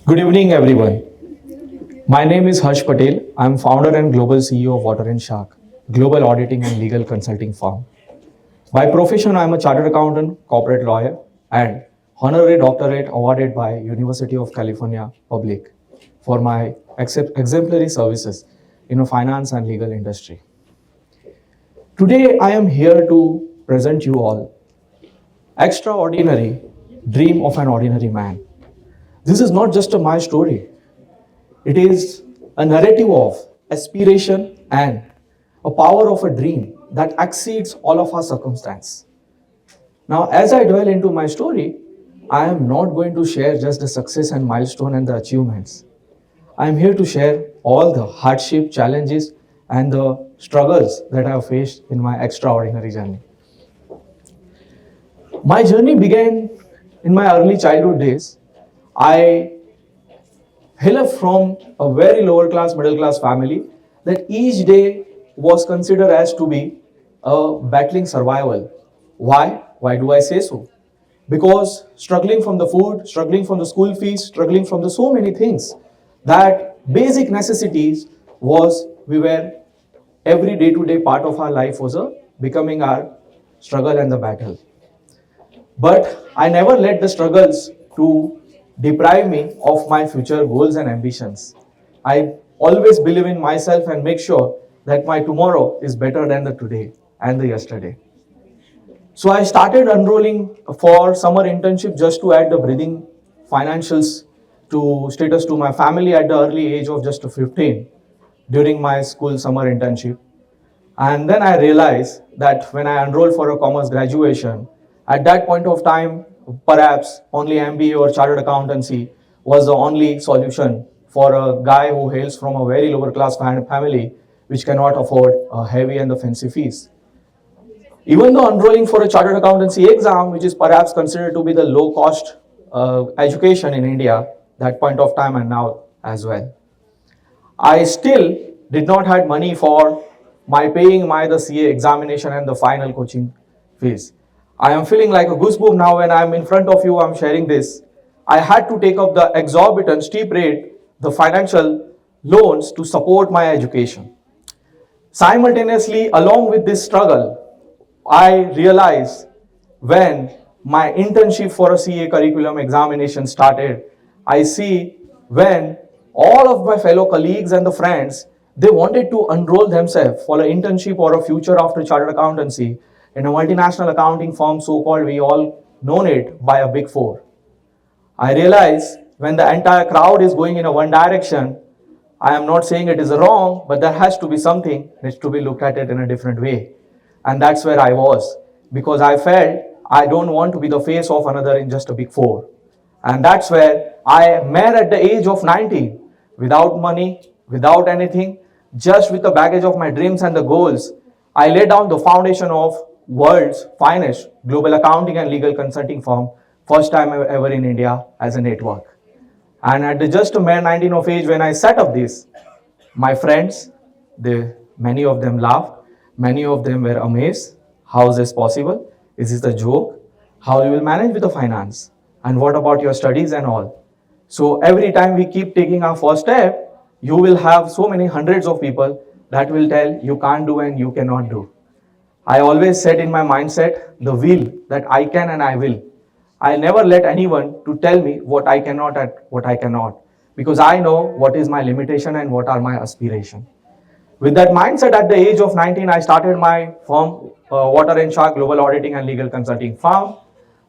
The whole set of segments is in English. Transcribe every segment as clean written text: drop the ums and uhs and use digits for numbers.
Good evening, everyone. My name is Harsh Patel. I'm founder and global CEO of Water and Shark, global auditing and legal consulting firm. By profession, I'm a chartered accountant, corporate lawyer, and honorary doctorate awarded by University of California Public for my exemplary services in the finance and legal industry. Today, I am here to present you all Extraordinary Dream of an Ordinary Man. This is not just my story. It is a narrative of aspiration and a power of a dream that exceeds all of our circumstance. Now, as I dwell into my story, I am not going to share just the success and milestone and the achievements. I am here to share all the hardship, challenges, and the struggles that I have faced in my extraordinary journey. My journey began in my early childhood days. I hail from a very lower class, middle class family that each day was considered as to be a battling survival. Why? Why do I say so? Because struggling from the food, struggling from the school fees, struggling from the so many things that basic necessities was we were every day to day part of our life was a becoming our struggle and the battle. But I never let the struggles to deprive me of my future goals and ambitions. I always believe in myself and make sure that my tomorrow is better than the today and the yesterday. So I started enrolling for summer internship just to add the breathing financials to status to my family at the early age of just 15 during my school summer internship. And then I realized that when I enrolled for a commerce graduation, at that point of time, perhaps only MBA or chartered accountancy was the only solution for a guy who hails from a very lower class family which cannot afford a heavy and the fancy fees. Even though enrolling for a chartered accountancy exam, which is perhaps considered to be the low cost education in India, that point of time and now as well. I still did not had money for my paying my the CA examination and the final coaching fees. I am feeling like a goosebump now when I am in front of you. I'm sharing this. I had to take up the exorbitant steep rate, the financial loans to support my education. Simultaneously, along with this struggle, I realized when my internship for a CA curriculum examination started, I see when all of my fellow colleagues and the friends, they wanted to enroll themselves for an internship or a future after chartered accountancy in a multinational accounting firm, so-called we all known it by a big four. I realize when the entire crowd is going in a one direction, I am not saying it is wrong, but there has to be something needs to be looked at it in a different way. And that's where I was because I felt I don't want to be the face of another in just a big four. And that's where I met at the age of 19 without money, without anything, just with the baggage of my dreams and the goals. I laid down the foundation of world's finest global accounting and legal consulting firm, first time ever in India as a network. And at the just a mere 19 of age, when I set up this, my friends, many of them laughed, many of them were amazed. How is this possible? Is this a joke? How you will manage with the finance? And what about your studies and all? So every time we keep taking our first step, you will have so many hundreds of people that will tell you can't do and you cannot do. I always set in my mindset the will that I can and I will. I never let anyone to tell me what I cannot and what I cannot because I know what is my limitation and what are my aspiration. With that mindset at the age of 19, I started my firm, Water and Shark Global Auditing and Legal Consulting Firm.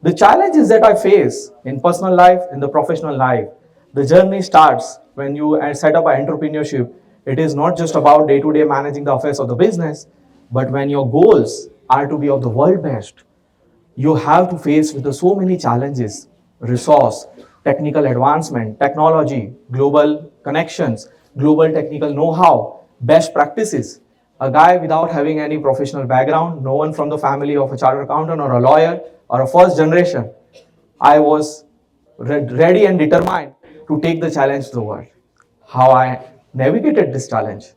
The challenges that I face in personal life, in the professional life, the journey starts when you set up an entrepreneurship. It is not just about day-to-day managing the affairs of the business, but when your goals are to be of the world best, you have to face with the so many challenges, resource, technical advancement, technology, global connections, global technical know-how, best practices. A guy without having any professional background, no one from the family of a chartered accountant or a lawyer or a first generation, I was ready and determined to take the challenge to the world. How I navigated this challenge?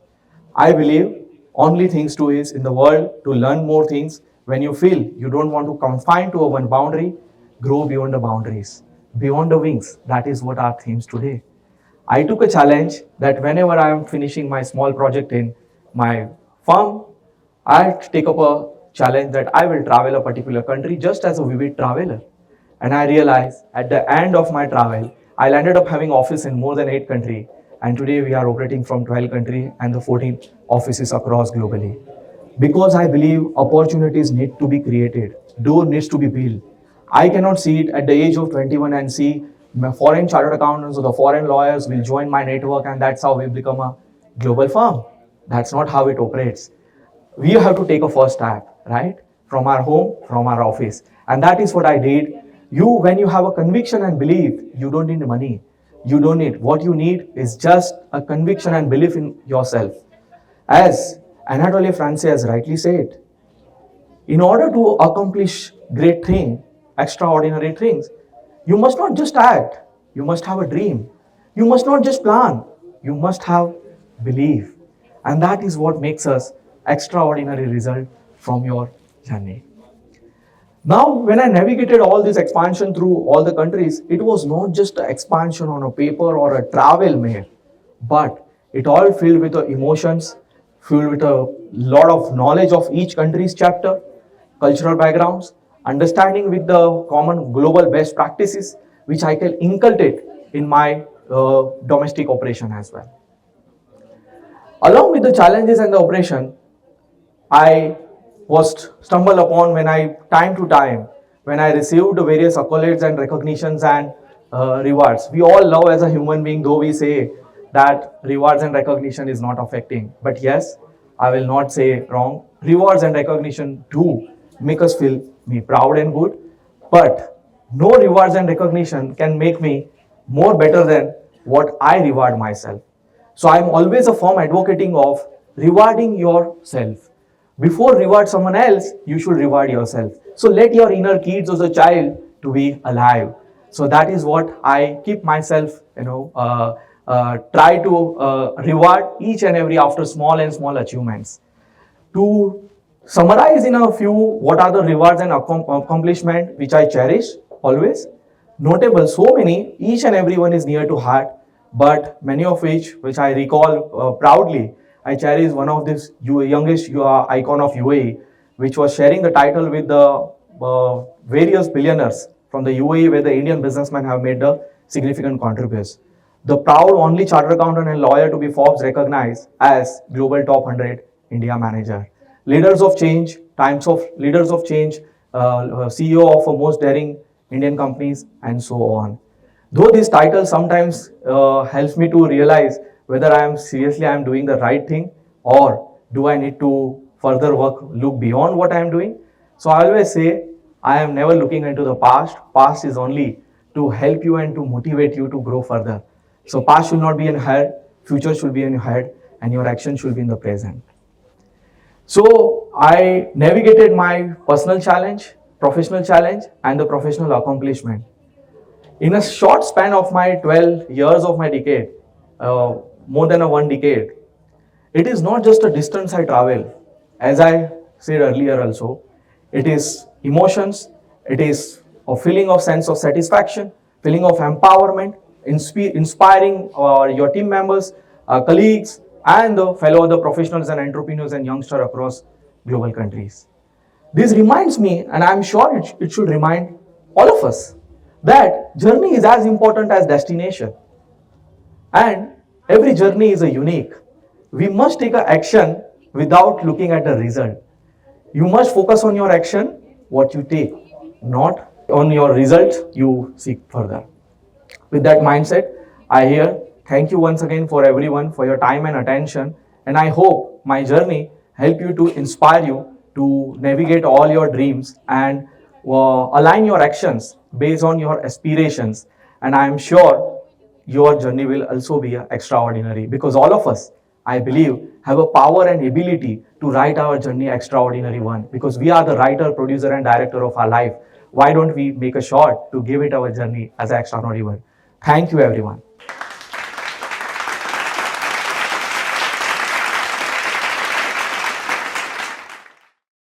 I believe only things to is in the world to learn more things. When you feel you don't want to confine to a one boundary, grow beyond the boundaries. beyond the wings. That is what our themes today. I took a challenge that whenever I am finishing my small project in my firm, I take up a challenge that I will travel a particular country just as a vivid traveler. And I realized at the end of my travel, I ended up having office in more than 8 countries. And today we are operating from 12 countries and the 14 offices across globally. Because I believe opportunities need to be created, door needs to be built. I cannot see it at the age of 21 and see my foreign chartered accountants or the foreign lawyers will join my network and that's how we become a global firm. That's not how it operates. We have to take a first step, right? From our home, from our office. And that is what I did. When you have a conviction and belief, you don't need money. You don't need. What you need is just a conviction and belief in yourself. As Anatole France has rightly said, in order to accomplish great things, extraordinary things, you must not just act, you must have a dream. You must not just plan, you must have belief. And that is what makes us extraordinary result from your journey. Now, when I navigated all this expansion through all the countries, it was not just an expansion on a paper or a travel mail, but it all filled with the emotions, filled with a lot of knowledge of each country's chapter, cultural backgrounds, understanding with the common global best practices, which I can inculcate in my domestic operation as well. Along with the challenges and the operation, I was stumbled upon when time to time, when I received various accolades and recognitions and rewards. We all love as a human being, though we say that rewards and recognition is not affecting. But yes, I will not say wrong. Rewards and recognition do make us feel me proud and good. But no rewards and recognition can make me more better than what I reward myself. So I'm always a firm advocating of rewarding yourself. Before reward someone else, you should reward yourself. So let your inner kids as a child to be alive. So that is what I keep myself, try to reward each and every after small and small achievements. To summarize in a few, what are the rewards and accomplishment which I cherish always? Notable, so many, each and every one is near to heart, but many of which I recall proudly. I cherish one of this youngest icon of UAE, which was sharing the title with the various billionaires from the UAE, where the Indian businessmen have made the significant contributions. The proud only chartered accountant and lawyer to be Forbes recognized as Global Top 100 India Manager. Leaders of Change, Times of Leaders of Change, CEO of a most daring Indian companies, and so on. Though this title sometimes helps me to realize whether I am doing the right thing or do I need to further look beyond what I am doing. So I always say I am never looking into the past. Past is only to help you and to motivate you to grow further. So past should not be in your head, future should be in your head, and your action should be in the present. So I navigated my personal challenge, professional challenge, and the professional accomplishment. In a short span of my 12 years of my decade, more than one decade, it is not just a distance I travel. As I said earlier also, it is emotions, it is a feeling of sense of satisfaction, feeling of empowerment, inspiring your team members, colleagues, and the fellow other professionals and entrepreneurs and youngsters across global countries. This reminds me, and I'm sure it should remind all of us, that journey is as important as destination. And every journey is a unique. We must take an action without looking at the result. You must focus on your action, what you take, not on your result you seek further. With that mindset, I here thank you once again for everyone for your time and attention. And I hope my journey help you to inspire you to navigate all your dreams and align your actions based on your aspirations. And I am sure your journey will also be extraordinary, because all of us, I believe, have a power and ability to write our journey extraordinary one, because we are the writer, producer, and director of our life. Why don't we make a shot to give it our journey as an extraordinary one? Thank you, everyone.